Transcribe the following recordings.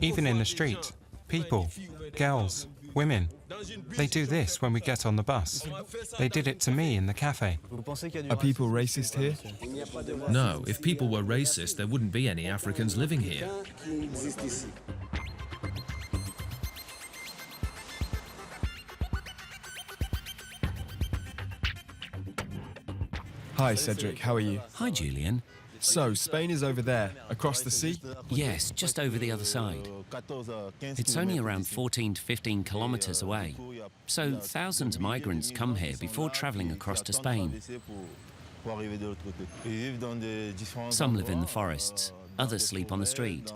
Even in the street, people, girls, women, they do this when we get on the bus. They did it to me in the cafe. Are people racist here? No, if people were racist, there wouldn't be any Africans living here. Hi, Sedrick. How are you? Hi, Julien. So, Spain is over there, across the sea? Yes, just over the other side. It's only around 14 to 15 kilometres away. So thousands of migrants come here before travelling across to Spain. Some live in the forests, others sleep on the street.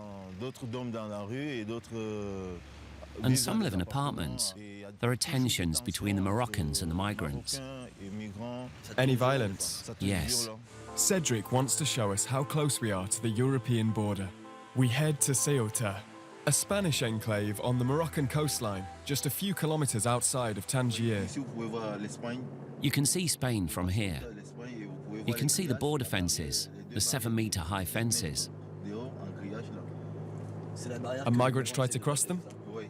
And some live in apartments. There are tensions between the Moroccans and the migrants. Any violence? Yes. Sedrick wants to show us how close we are to the European border. We head to Ceuta, a Spanish enclave on the Moroccan coastline, just a few kilometers outside of Tangier. You can see Spain from here. You can see the border fences, the 7-metre high fences. And migrants try to cross them?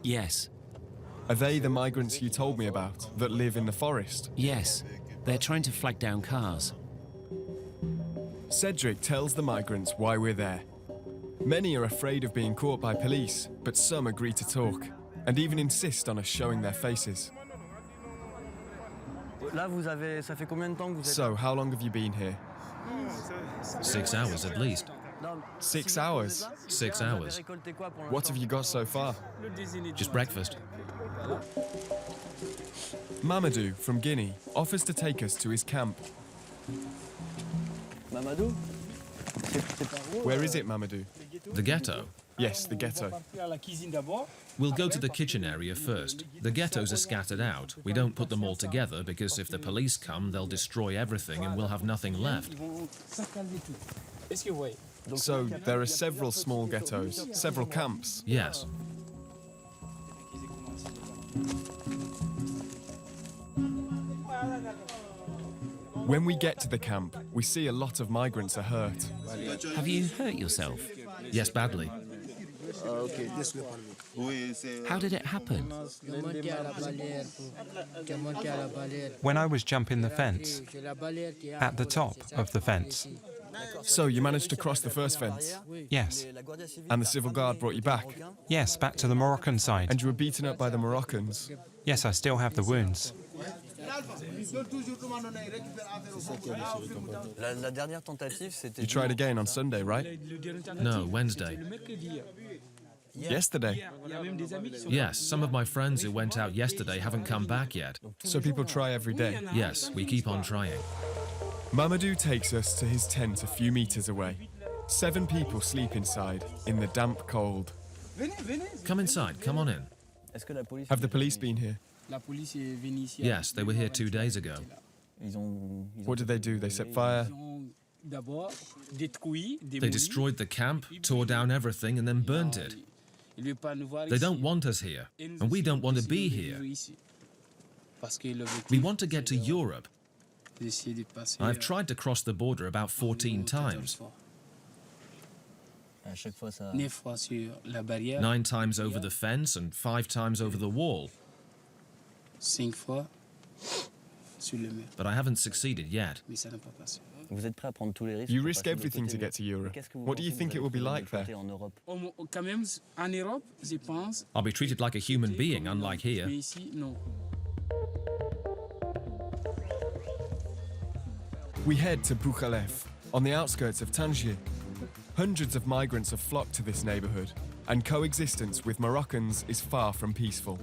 Yes. Are they the migrants you told me about, that live in the forest? Yes. They're trying to flag down cars. Sedrick tells the migrants why we're there. Many are afraid of being caught by police, but some agree to talk, and even insist on us showing their faces. So, how long have you been here? 6 hours at least. 6 hours? 6 hours. What have you got so far? Just breakfast. MAMADOU from Guinea offers to take us to his camp. MAMADOU? Where is it, MAMADOU? The ghetto? Yes, the ghetto. We'll go to the kitchen area first. The ghettos are scattered out. We don't put them all together because if the police come, they'll destroy everything and we'll have nothing left. So, there are several small ghettos, several camps. Yes. When we get to the camp, we see a lot of migrants are hurt. Have you hurt yourself? Yes, badly. How did it happen? When I was jumping the fence, at the top of the fence. So, you managed to cross the first fence? Yes. And the civil guard brought you back? Yes, back to the Moroccan side. And you were beaten up by the Moroccans? Yes, I still have the wounds. You tried again on Sunday, right? No, Wednesday. Yesterday? Yes, some of my friends who went out yesterday haven't come back yet. So people try every day? Yes, we keep on trying. MAMADOU takes us to his tent a few meters away. 7 people sleep inside, in the damp cold. Come inside, come on in. Have the police been here? Yes, they were here 2 days ago. What did they do? They set fire? They destroyed the camp, tore down everything and then burnt it. They don't want us here, and we don't want to be here. We want to get to Europe. I've tried to cross the border about 14 times. 9 times over the fence and 5 times over the wall. But I haven't succeeded yet. You risk everything to get to Europe. What do you think it will be like there? I'll be treated like a human being, unlike here. We head to Bouchalef, on the outskirts of Tangier. Hundreds of migrants have flocked to this neighborhood, and coexistence with Moroccans is far from peaceful.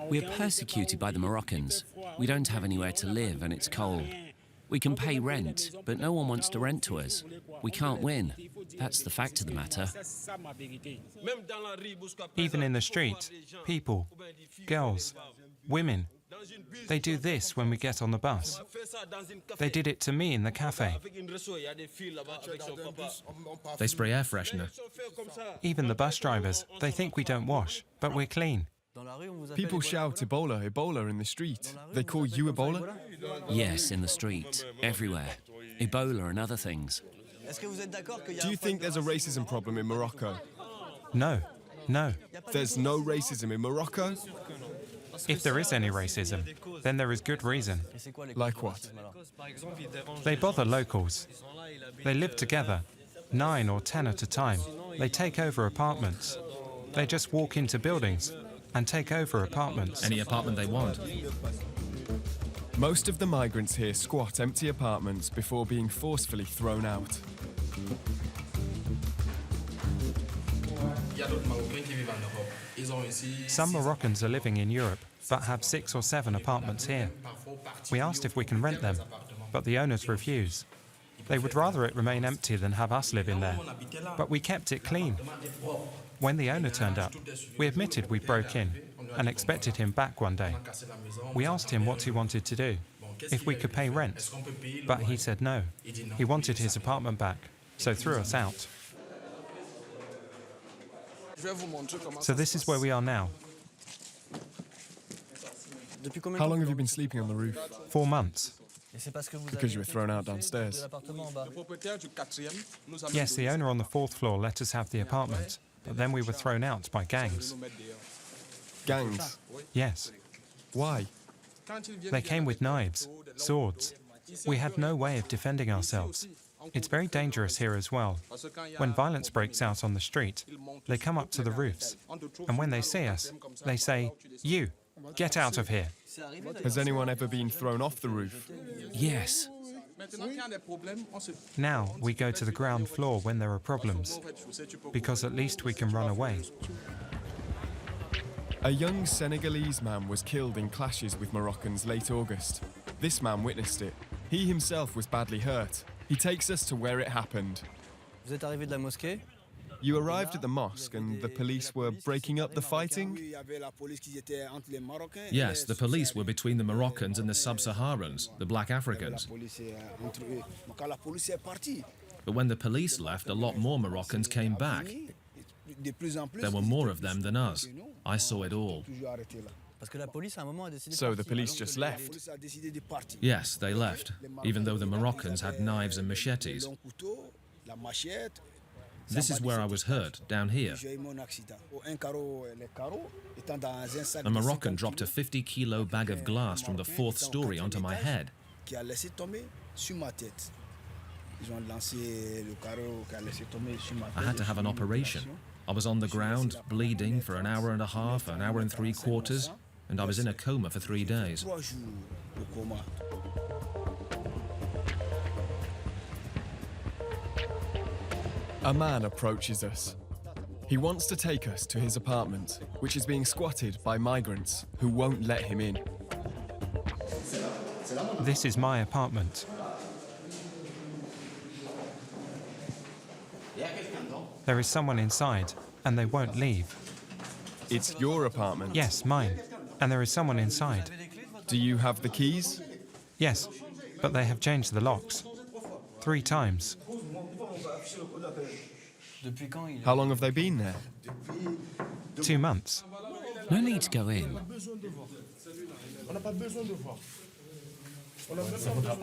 We're persecuted by the Moroccans. We don't have anywhere to live and it's cold. We can pay rent, but no one wants to rent to us. We can't win. That's the fact of the matter. Even in the street, people, girls, women, they do this when we get on the bus. They did it to me in the cafe. They spray air freshener. Even the bus drivers, they think we don't wash, but we're clean. People shout Ebola, Ebola in the street. They call you Ebola? Yes, in the street, everywhere. Ebola and other things. Do you think there's a racism problem in Morocco? No, no. There's no racism in Morocco? If there is any racism, then there is good reason. Like what? They bother locals. They live together, 9 or 10 at a time. They take over apartments. They just walk into buildings and take over apartments. Any apartment they want. Most of the migrants here squat empty apartments before being forcefully thrown out. Some Moroccans are living in Europe, but have 6 or 7 apartments here. We asked if we can rent them, but the owners refuse. They would rather it remain empty than have us live in there. But we kept it clean. When the owner turned up, we admitted we broke in and expected him back one day. We asked him what he wanted to do, if we could pay rent, but he said no. He wanted his apartment back, so threw us out. So this is where we are now. How long have you been sleeping on the roof? 4 months. Because you were thrown out downstairs. Yes, the owner on the 4th floor let us have the apartment, but then we were thrown out by gangs. Gangs? Yes. Why? They came with knives, swords. We had no way of defending ourselves. It's very dangerous here as well. When violence breaks out on the street, they come up to the roofs, and when they see us, they say, "You, get out of here." Has anyone ever been thrown off the roof? Yes. Now we go to the ground floor when there are problems, because at least we can run away. A young Senegalese man was killed in clashes with Moroccans late August. This man witnessed it. He himself was badly hurt. He takes us to where it happened. Vous êtes arrivé de la mosquée? You arrived at the mosque and the police were breaking up the fighting? Yes, the police were between the Moroccans and the Sub-Saharans, the black Africans. But when the police left, a lot more Moroccans came back. There were more of them than us. I saw it all. So the police just left? Yes, they left, even though the Moroccans had knives and machetes. This is where I was hurt, down here. A Moroccan dropped a 50-kilo bag of glass from the 4th story onto my head. I had to have an operation. I was on the ground, bleeding for an hour and a half, an hour and 3/4, and I was in a coma for 3 days. A man approaches us. He wants to take us to his apartment, which is being squatted by migrants who won't let him in. This is my apartment. There is someone inside, and they won't leave. It's your apartment? Yes, mine. And there is someone inside. Do you have the keys? Yes, but they have changed the locks 3 times. How long have they been there? 2 months. No need to go in.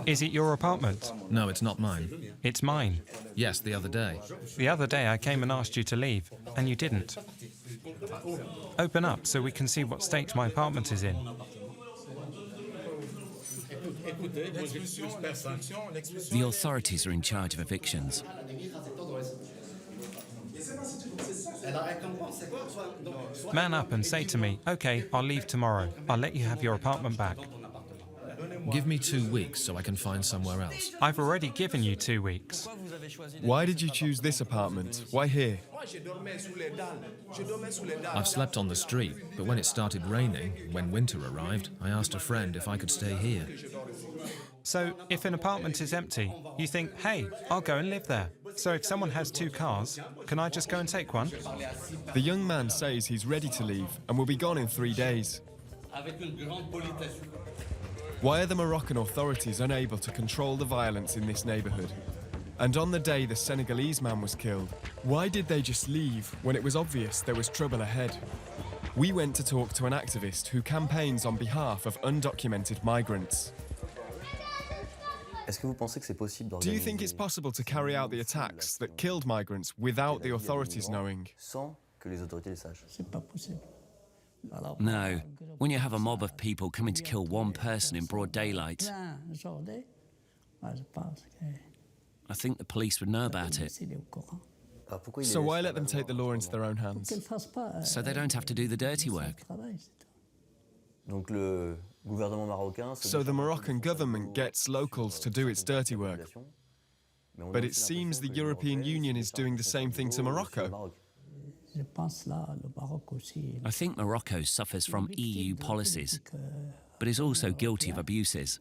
Is it your apartment? No, it's not mine. It's mine. Yes, the other day. The other day I came and asked you to leave, and you didn't. Open up so we can see what state my apartment is in. The authorities are in charge of evictions. Man up and say to me, "Okay, I'll leave tomorrow. I'll let you have your apartment back." Give me 2 weeks so I can find somewhere else. I've already given you 2 weeks. Why did you choose this apartment? Why here? I've slept on the street, but when it started raining, when winter arrived, I asked a friend if I could stay here. So if an apartment is empty, you think, "Hey, I'll go and live there." So if someone has 2 cars, can I just go and take one? The young man says he's ready to leave and will be gone in 3 days. Why are the Moroccan authorities unable to control the violence in this neighborhood? And on the day the Senegalese man was killed, why did they just leave when it was obvious there was trouble ahead? We went to talk to an activist who campaigns on behalf of undocumented migrants. Do you think it's possible to carry out the attacks that killed migrants without the authorities knowing? No. When you have a mob of people coming to kill one person in broad daylight, I think the police would know about it. So why let them take the law into their own hands? So they don't have to do the dirty work. So the Moroccan government gets locals to do its dirty work. But it seems the European Union is doing the same thing to Morocco. I think Morocco suffers from EU policies, but is also guilty of abuses.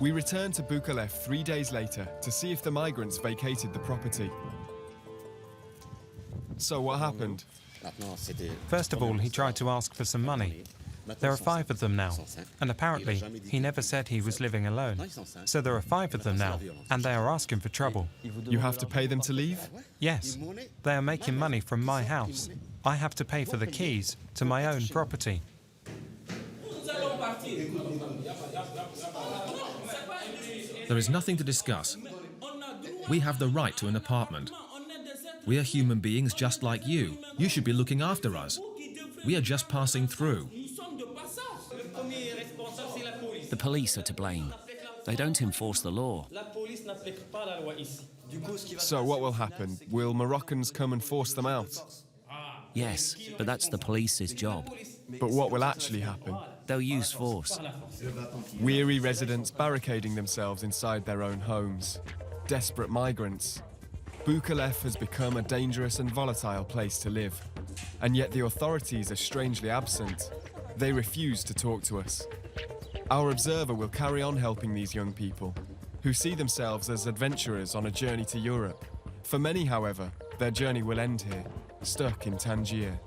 We return to Boukalef 3 days later to see if the migrants vacated the property. So what happened? First of all, he tried to ask for some money. There are 5 of them now, and apparently he never said he was living alone. So there are 5 of them now, and they are asking for trouble. You have to pay them to leave? Yes, they are making money from my house. I have to pay for the keys to my own property. There is nothing to discuss. We have the right to an apartment. We are human beings just like you. You should be looking after us. We are just passing through. The police are to blame. They don't enforce the law. So what will happen? Will Moroccans come and force them out? Yes, but that's the police's job. But what will actually happen? They'll use force. Weary residents barricading themselves inside their own homes. Desperate migrants. Boukalef has become a dangerous and volatile place to live. And yet the authorities are strangely absent. They refuse to talk to us. Our observer will carry on helping these young people, who see themselves as adventurers on a journey to Europe. For many, however, their journey will end here, stuck in Tangier.